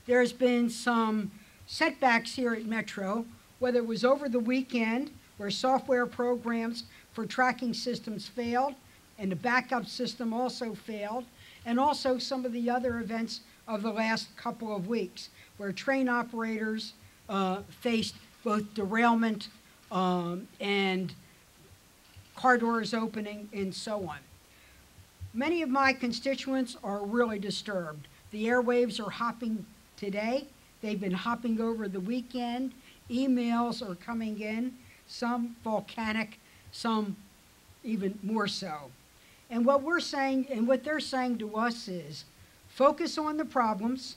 There's been some setbacks here at Metro, whether it was over the weekend where software programs for tracking systems failed and the backup system also failed, and also some of the other events of the last couple of weeks where train operators faced both derailment and car doors opening and so on. Many of my constituents are really disturbed. The airwaves are hopping today. They've been hopping over the weekend. Emails are coming in, some volcanic, some even more so. And what we're saying, and what they're saying to us is, focus on the problems,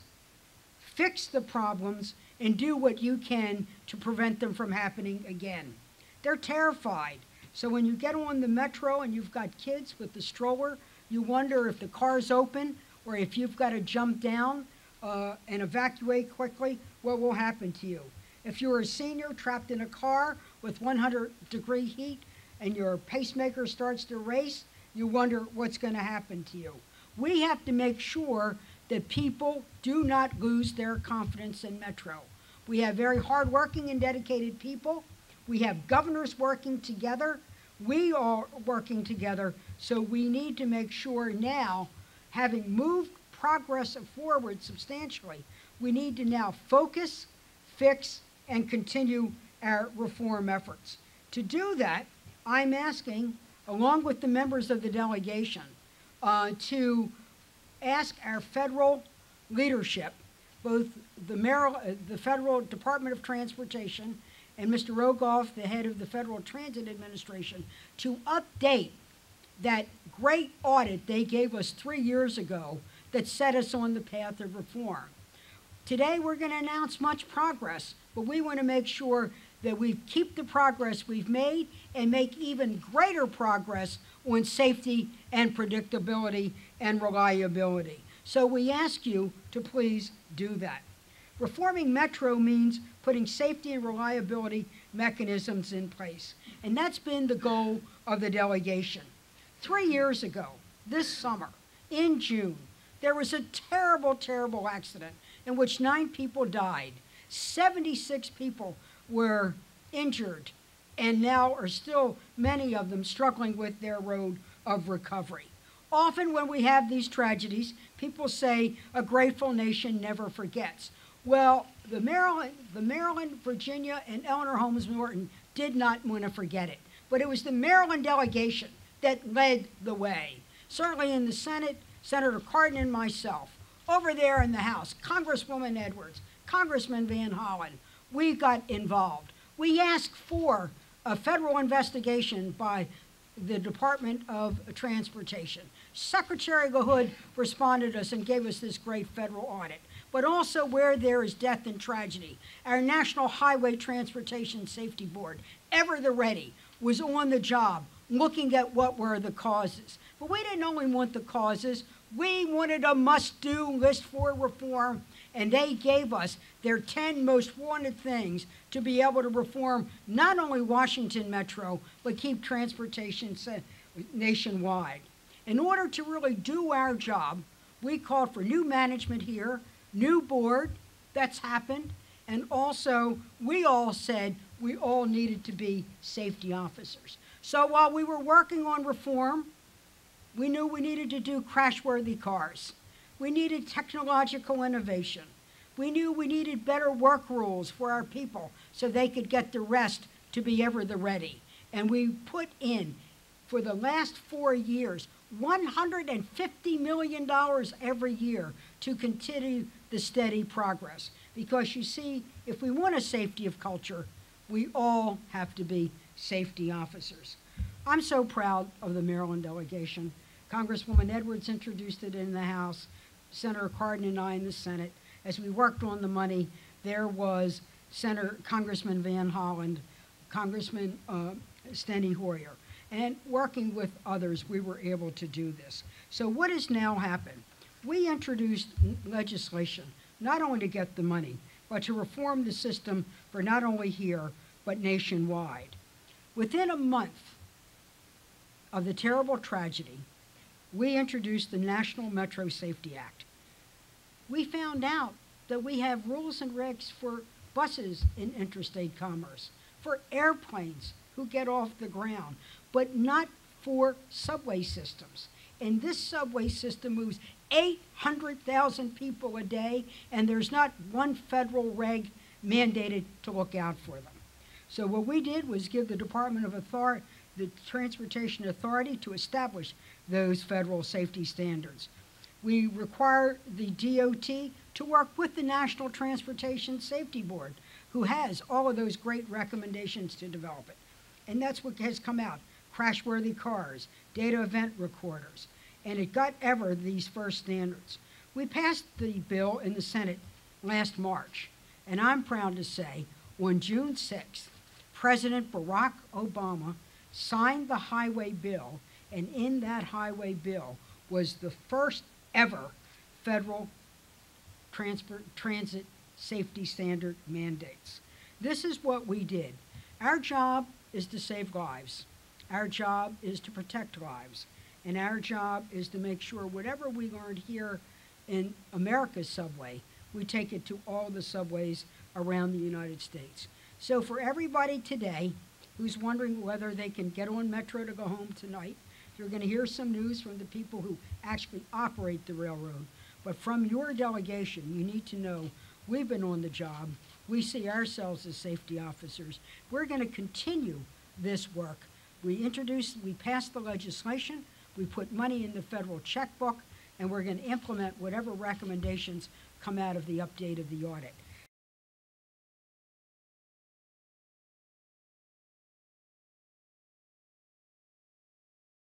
fix the problems, and do what you can to prevent them from happening again. They're terrified. So when you get on the Metro and you've got kids with the stroller, you wonder if the car's open or if you've got to jump down and evacuate quickly, what will happen to you? If you're a senior trapped in a car with 100-degree heat and your pacemaker starts to race, you wonder what's going to happen to you. We have to make sure that people do not lose their confidence in Metro. We have very hardworking and dedicated people. We have governors working together. We are working together, so we need to make sure now, having moved progress forward substantially, we need to now focus, fix, and continue our reform efforts. To do that, I'm asking, along with the members of the delegation, to ask our federal leadership, both the Federal Department of Transportation and Mr. Rogoff, the head of the Federal Transit Administration, to update that great audit they gave us 3 years ago that set us on the path of reform. Today we're going to announce much progress, but we want to make sure that we keep the progress we've made and make even greater progress on safety and predictability and reliability. So we ask you to please do that. Reforming Metro means putting safety and reliability mechanisms in place. And that's been the goal of the delegation. 3 years ago, this summer, in June, there was a terrible, terrible accident in which 9 people died. 76 people were injured, and now are still, many of them, struggling with their road of recovery. Often when we have these tragedies, people say a grateful nation never forgets. Well, the Maryland, Virginia, and Eleanor Holmes Norton did not want to forget it. But it was the Maryland delegation that led the way. Certainly in the Senate, Senator Cardin and myself. Over there in the House, Congresswoman Edwards, Congressman Van Hollen, we got involved. We asked for a federal investigation by the Department of Transportation. Secretary LaHood responded to us and gave us this great federal audit. But also where there is death and tragedy, our National Highway Transportation Safety Board, ever the ready, was on the job looking at what were the causes. But we didn't only want the causes, we wanted a must-do list for reform, and they gave us their 10 most wanted things to be able to reform not only Washington Metro, but keep transportation nationwide. In order to really do our job, we called for new management here, new board, that's happened, and also we all said we all needed to be safety officers. So while we were working on reform, we knew we needed to do crash-worthy cars. We needed technological innovation. We knew we needed better work rules for our people so they could get the rest to be ever the ready. And we put in, for the last 4 years, $150 million every year to continue the steady progress. Because you see, if we want a safety of culture, we all have to be safety officers. I'm so proud of the Maryland delegation. Congresswoman Edwards introduced it in the House, Senator Cardin and I in the Senate. As we worked on the money, there was Congressman Van Hollen, Congressman Steny Hoyer. And working with others, we were able to do this. So what has now happened? We introduced legislation, not only to get the money, but to reform the system for not only here, but nationwide. Within a month of the terrible tragedy, we introduced the National Metro Safety Act. We found out that we have rules and regs for buses in interstate commerce, for airplanes who get off the ground, but not for subway systems. And this subway system moves 800,000 people a day, and there's not one federal reg mandated to look out for them. So what we did was give the the Transportation Authority to establish those federal safety standards. We require the DOT to work with the National Transportation Safety Board, who has all of those great recommendations to develop it. And that's what has come out: crash-worthy cars, data event recorders, and it got ever these first standards. We passed the bill in the Senate last March, and I'm proud to say on June 6th, President Barack Obama signed the highway bill, and in that highway bill was the first ever federal transit safety standard mandates. This is what we did. Our job is to save lives. Our job is to protect lives. And our job is to make sure whatever we learned here in America's subway, we take it to all the subways around the United States. So for everybody today who's wondering whether they can get on Metro to go home tonight, you're going to hear some news from the people who actually operate the railroad. But from your delegation, you need to know we've been on the job. We see ourselves as safety officers. We're going to continue this work. We passed the legislation, we put money in the federal checkbook, and we're going to implement whatever recommendations come out of the update of the audit.